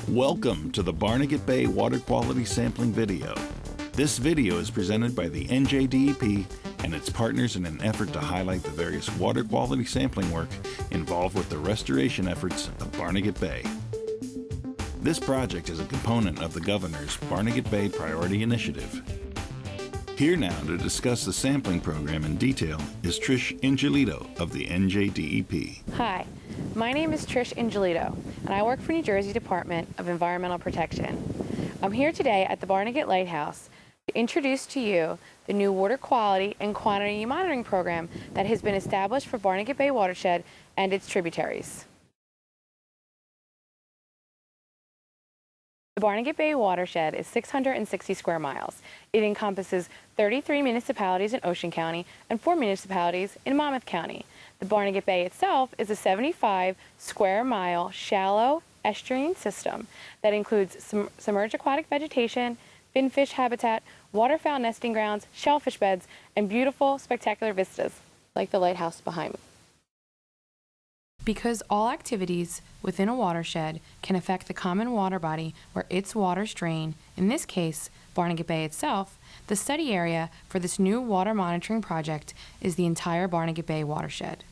Welcome to the Barnegat Bay Water Quality Sampling video. This video is presented by the NJDEP and its partners in an effort to highlight the various water quality sampling work involved with the restoration efforts of Barnegat Bay. This project is a component of the Governor's Barnegat Bay Priority Initiative. Here now to discuss the sampling program in detail is Trish Ingelito of the NJDEP. Hi, my name is Trish Ingelito, and I work for New Jersey Department of Environmental Protection. I'm here today at the Barnegat Lighthouse to introduce to you the new water quality and quantity monitoring program that has been established for Barnegat Bay watershed and its tributaries. The Barnegat Bay watershed is 660 square miles. It encompasses 33 municipalities in Ocean County and 4 municipalities in Monmouth County. The Barnegat Bay itself is a 75 square mile shallow estuarine system that includes submerged aquatic vegetation, finfish habitat, waterfowl nesting grounds, shellfish beds, and beautiful, spectacular vistas like the lighthouse behind me. Because all activities within a watershed can affect the common water body where its waters drain, in this case, Barnegat Bay itself, the study area for this new water monitoring project is the entire Barnegat Bay watershed.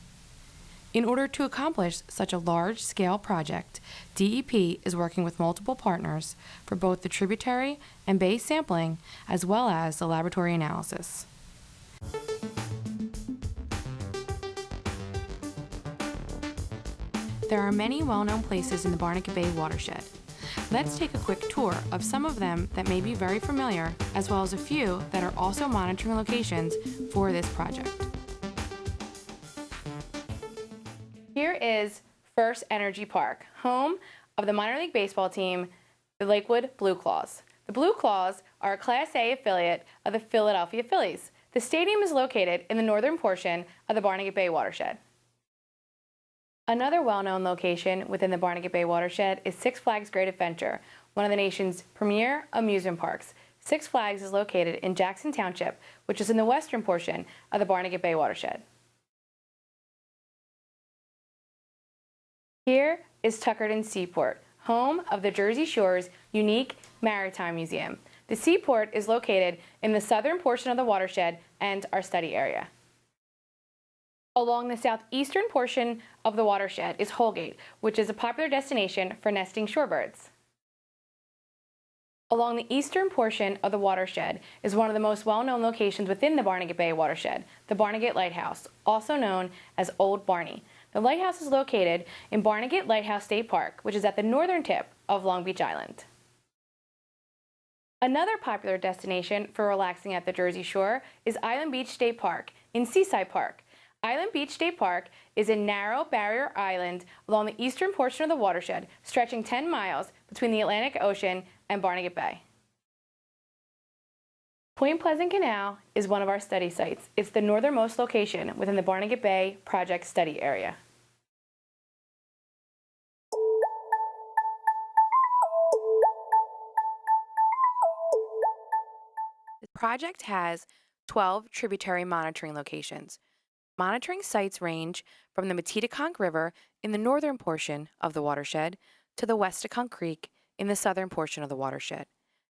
In order to accomplish such a large-scale project, DEP is working with multiple partners for both the tributary and bay sampling as well as the laboratory analysis. There are many well-known places in the Barnegat Bay watershed. Let's take a quick tour of some of them that may be very familiar, as well as a few that are also monitoring locations for this project. Here is First Energy Park, home of the minor league baseball team, the Lakewood Blue Claws. The Blue Claws are a Class A affiliate of the Philadelphia Phillies. The stadium is located in the northern portion of the Barnegat Bay watershed. Another well-known location within the Barnegat Bay watershed is Six Flags Great Adventure, one of the nation's premier amusement parks. Six Flags is located in Jackson Township, which is in the western portion of the Barnegat Bay watershed. Here is Tuckerton Seaport, home of the Jersey Shore's unique maritime museum. The seaport is located in the southern portion of the watershed and our study area. Along the southeastern portion of the watershed is Holgate, which is a popular destination for nesting shorebirds. Along the eastern portion of the watershed is one of the most well-known locations within the Barnegat Bay watershed, the Barnegat Lighthouse, also known as Old Barney. The lighthouse is located in Barnegat Lighthouse State Park, which is at the northern tip of Long Beach Island. Another popular destination for relaxing at the Jersey Shore is Island Beach State Park in Seaside Park. Island Beach State Park is a narrow barrier island along the eastern portion of the watershed, stretching 10 miles between the Atlantic Ocean and Barnegat Bay. Point Pleasant Canal is one of our study sites. It's the northernmost location within the Barnegat Bay project study area. The project has 12 tributary monitoring locations. Monitoring sites range from the Metedeconk River in the northern portion of the watershed to the Westaconk Creek in the southern portion of the watershed.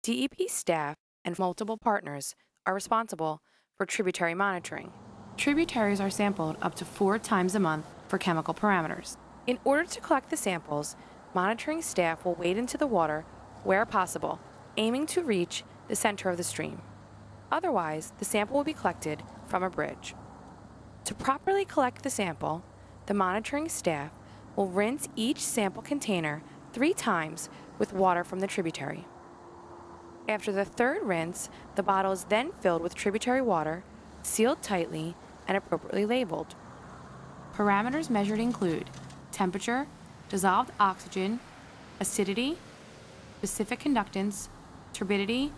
DEP staff and multiple partners are responsible for tributary monitoring. Tributaries are sampled up to 4 times a month for chemical parameters. In order to collect the samples, monitoring staff will wade into the water where possible, aiming to reach the center of the stream. Otherwise, the sample will be collected from a bridge. To properly collect the sample, the monitoring staff will rinse each sample container 3 times with water from the tributary. After the 3rd rinse, the bottle is then filled with tributary water, sealed tightly, and appropriately labeled. Parameters measured include temperature, dissolved oxygen, acidity, specific conductance, turbidity,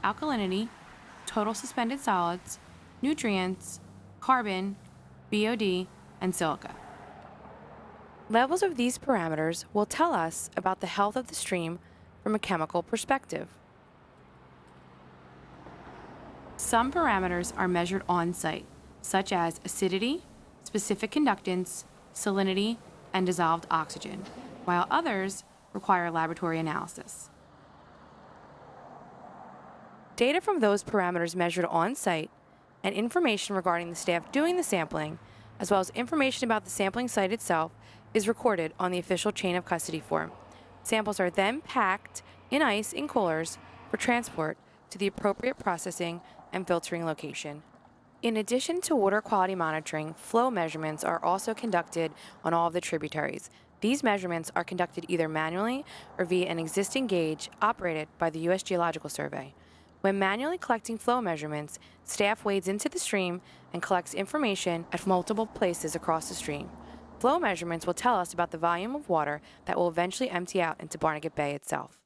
alkalinity, total suspended solids, nutrients, carbon, BOD, and silica. Levels of these parameters will tell us about the health of the stream from a chemical perspective. Some parameters are measured on-site, such as acidity, specific conductance, salinity, and dissolved oxygen, while others require laboratory analysis. Data from those parameters measured on site and information regarding the staff doing the sampling, as well as information about the sampling site itself, is recorded on the official chain of custody form. Samples are then packed in ice in coolers for transport to the appropriate processing and filtering location. In addition to water quality monitoring, flow measurements are also conducted on all of the tributaries. These measurements are conducted either manually or via an existing gauge operated by the U.S. Geological Survey. When manually collecting flow measurements, staff wades into the stream and collects information at multiple places across the stream. Flow measurements will tell us about the volume of water that will eventually empty out into Barnegat Bay itself.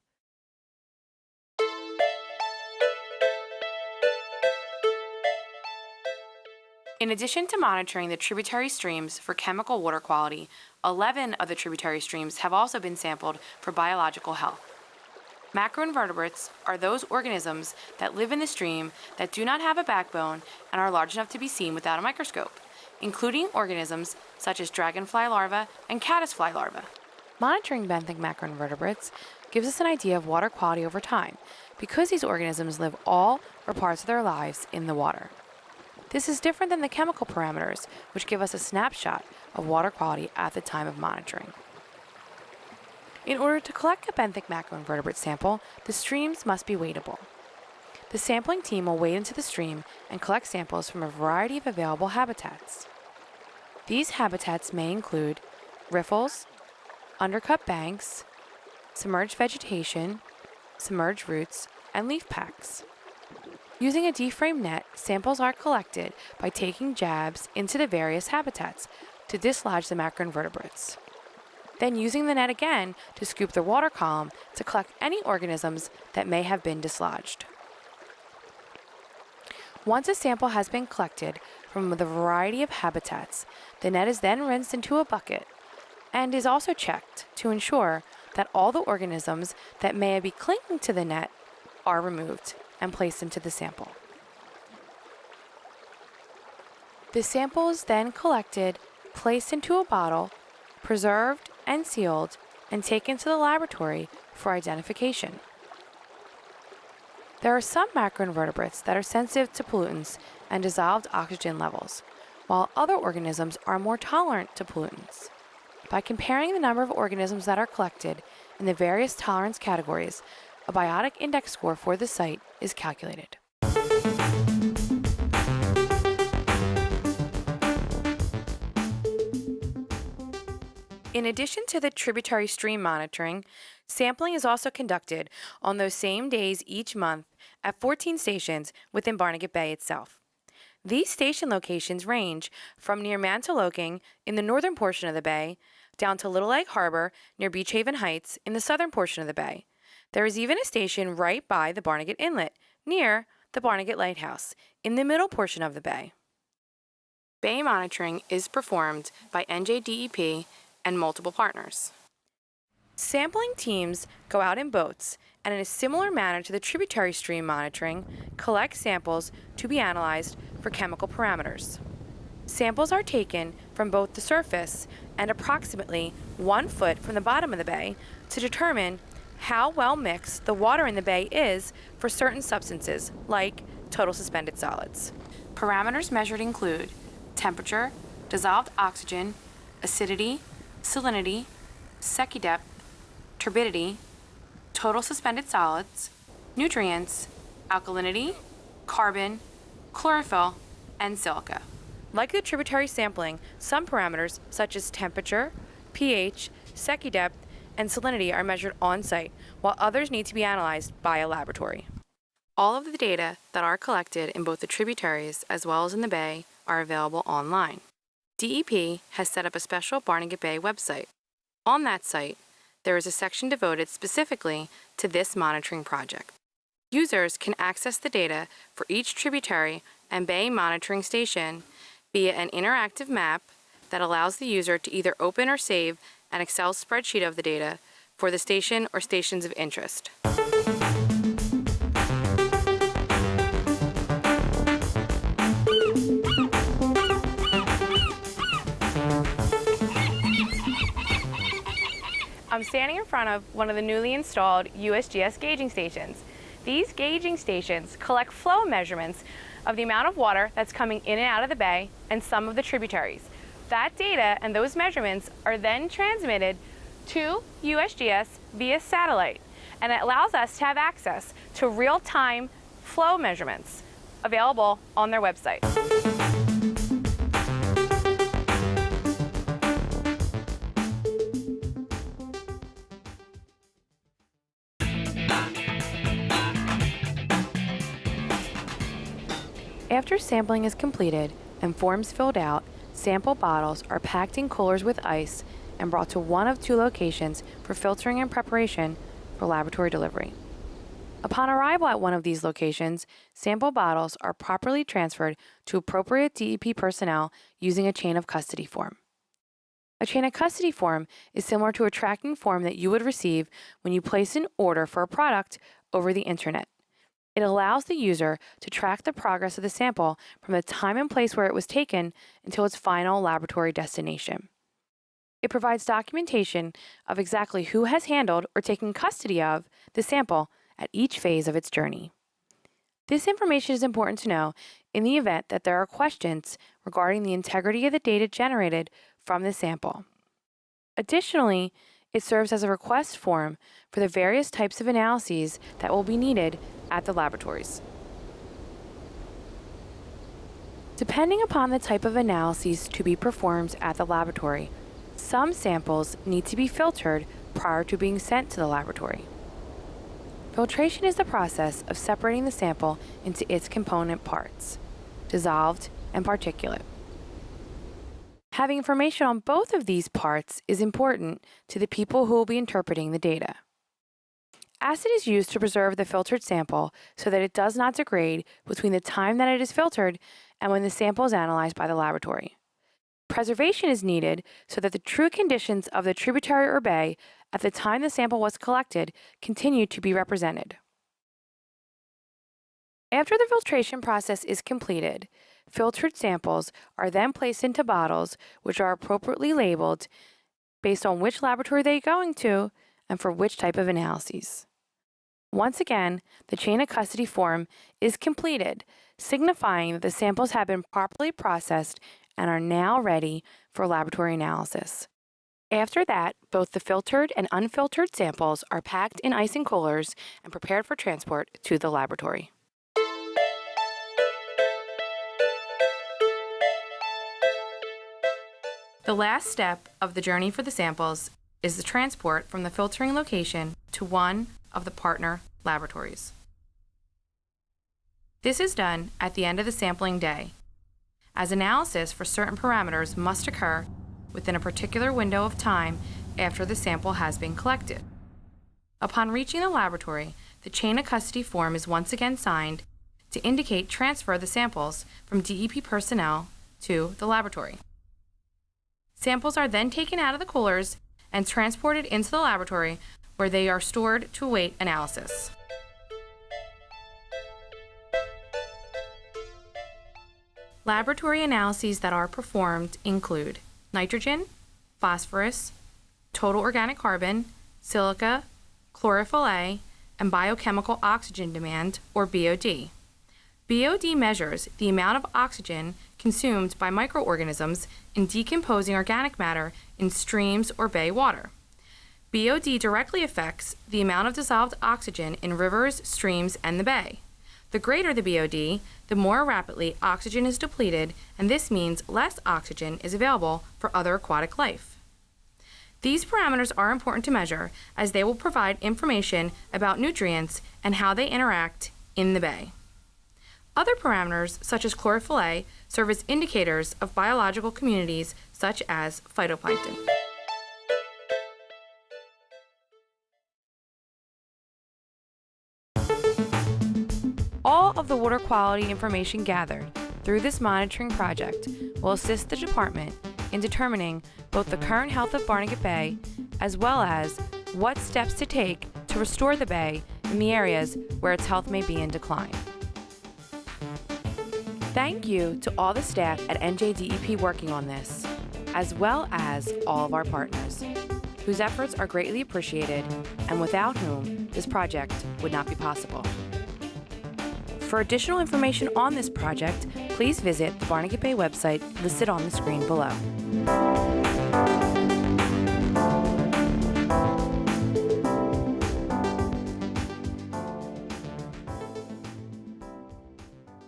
In addition to monitoring the tributary streams for chemical water quality, 11 of the tributary streams have also been sampled for biological health. Macroinvertebrates are those organisms that live in the stream that do not have a backbone and are large enough to be seen without a microscope, including organisms such as dragonfly larvae and caddisfly larvae. Monitoring benthic macroinvertebrates gives us an idea of water quality over time because these organisms live all or parts of their lives in the water. This is different than the chemical parameters, which give us a snapshot of water quality at the time of monitoring. In order to collect a benthic macroinvertebrate sample, the streams must be wadeable. The sampling team will wade into the stream and collect samples from a variety of available habitats. These habitats may include riffles, undercut banks, submerged vegetation, submerged roots, and leaf packs. Using a D-frame net, samples are collected by taking jabs into the various habitats to dislodge the macroinvertebrates. Then using the net again to scoop the water column to collect any organisms that may have been dislodged. Once a sample has been collected from the variety of habitats, the net is then rinsed into a bucket and is also checked to ensure that all the organisms that may be clinging to the net are removed and placed into the sample. The sample is then collected, placed into a bottle, preserved and sealed, and taken to the laboratory for identification. There are some macroinvertebrates that are sensitive to pollutants and dissolved oxygen levels, while other organisms are more tolerant to pollutants. By comparing the number of organisms that are collected in the various tolerance categories, a biotic index score for the site is calculated. In addition to the tributary stream monitoring, sampling is also conducted on those same days each month at 14 stations within Barnegat Bay itself. These station locations range from near Mantoloking in the northern portion of the bay down to Little Egg Harbor near Beach Haven Heights in the southern portion of the bay. There is even a station right by the Barnegat Inlet near the Barnegat Lighthouse in the middle portion of the bay. Bay monitoring is performed by NJDEP and multiple partners. Sampling teams go out in boats and in a similar manner to the tributary stream monitoring, collect samples to be analyzed for chemical parameters. Samples are taken from both the surface and approximately 1 foot from the bottom of the bay to determine how well mixed the water in the bay is for certain substances, like total suspended solids. Parameters measured include temperature, dissolved oxygen, acidity, salinity, Secchi depth, turbidity, total suspended solids, nutrients, alkalinity, carbon, chlorophyll, and silica. Like the tributary sampling, some parameters such as temperature, pH, Secchi depth, and salinity are measured on site, while others need to be analyzed by a laboratory. All of the data that are collected in both the tributaries as well as in the bay are available online. DEP has set up a special Barnegat Bay website. On that site, there is a section devoted specifically to this monitoring project. Users can access the data for each tributary and bay monitoring station via an interactive map that allows the user to either open or save an Excel spreadsheet of the data for the station or stations of interest. I'm standing in front of one of the newly installed USGS gauging stations. These gauging stations collect flow measurements of the amount of water that's coming in and out of the bay and some of the tributaries. That data and those measurements are then transmitted to USGS via satellite, and it allows us to have access to real-time flow measurements available on their website. After sampling is completed and forms filled out, sample bottles are packed in coolers with ice and brought to one of two locations for filtering and preparation for laboratory delivery. Upon arrival at one of these locations, sample bottles are properly transferred to appropriate DEP personnel using a chain of custody form. A chain of custody form is similar to a tracking form that you would receive when you place an order for a product over the internet. It allows the user to track the progress of the sample from the time and place where it was taken until its final laboratory destination. It provides documentation of exactly who has handled or taken custody of the sample at each phase of its journey. This information is important to know in the event that there are questions regarding the integrity of the data generated from the sample. Additionally, it serves as a request form for the various types of analyses that will be needed at the laboratories. Depending upon the type of analyses to be performed at the laboratory, some samples need to be filtered prior to being sent to the laboratory. Filtration is the process of separating the sample into its component parts, dissolved and particulate. Having information on both of these parts is important to the people who will be interpreting the data. Acid is used to preserve the filtered sample so that it does not degrade between the time that it is filtered and when the sample is analyzed by the laboratory. Preservation is needed so that the true conditions of the tributary or bay at the time the sample was collected continue to be represented. After the filtration process is completed, filtered samples are then placed into bottles which are appropriately labeled based on which laboratory they are going to and for which type of analyses. Once again, the chain of custody form is completed, signifying that the samples have been properly processed and are now ready for laboratory analysis. After that, both the filtered and unfiltered samples are packed in ice and coolers and prepared for transport to the laboratory. The last step of the journey for the samples is the transport from the filtering location to one of the partner laboratories. This is done at the end of the sampling day, as analysis for certain parameters must occur within a particular window of time after the sample has been collected. Upon reaching the laboratory, the chain of custody form is once again signed to indicate transfer of the samples from DEP personnel to the laboratory. Samples are then taken out of the coolers and transported into the laboratory where they are stored to await analysis. Laboratory analyses that are performed include nitrogen, phosphorus, total organic carbon, silica, chlorophyll A, and biochemical oxygen demand, or BOD. BOD measures the amount of oxygen consumed by microorganisms in decomposing organic matter in streams or bay water. BOD directly affects the amount of dissolved oxygen in rivers, streams, and the bay. The greater the BOD, the more rapidly oxygen is depleted, and this means less oxygen is available for other aquatic life. These parameters are important to measure as they will provide information about nutrients and how they interact in the bay. Other parameters, such as chlorophyll A, serve as indicators of biological communities such as phytoplankton. All of the water quality information gathered through this monitoring project will assist the department in determining both the current health of Barnegat Bay as well as what steps to take to restore the bay in the areas where its health may be in decline. Thank you to all the staff at NJDEP working on this, as well as all of our partners. whose efforts are greatly appreciated and without whom this project would not be possible. For additional information on this project, please visit the Barnegat Bay website listed on the screen below.